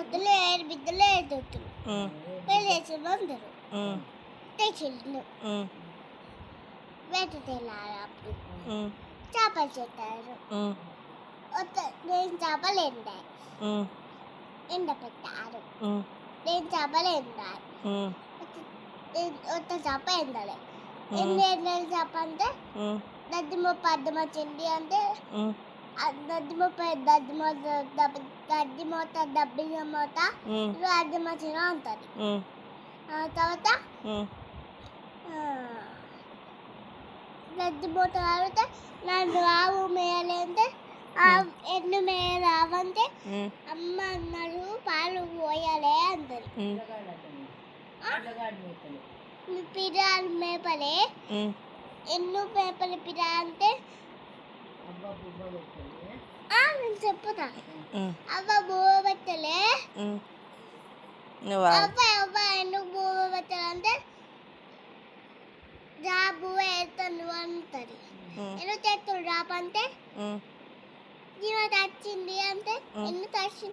కొడుకులు 7 బిడ్డలు 7 దొత్తులు పెళ్లి చేసిన అందరు తెచ్చిళ్ళు వేట తెల్లారు అప్పుడు చేపలు చెట్టారు నేను చేపలు ఎండ పెట్టారు నేను చేపలు ఎండారు ఒక్క చేప ఎండలే ఎన్ని ఎండలు చేప అంటే దద్దిమ పద్దమ చెండి అంటే గడ్డి మూత దబ్బిన మూత అద్దె మచ్చిన ఉంటుంది తర్వాత గడ్డి మూత కాబట్టి నన్ను రావు మేయలేంటే ఎన్ను మేయ రావంటే అమ్మ అన్నారు పాలు పోయాలే అంటారు పిరాలు మేపలే ఎన్ను మేపలు పిరా అంటే నేను చెప్పుతా అవ్వ బువ్వ పెట్టలే అవ్వ ఎందుకు బువ్వ పెట్టాలంటే రా బువ్వ వేస్తాను అంటది ఎందుకు తెస్తాడు రాపంటే జీవ తచ్చింది అంటే ఎందుకు తచ్చింది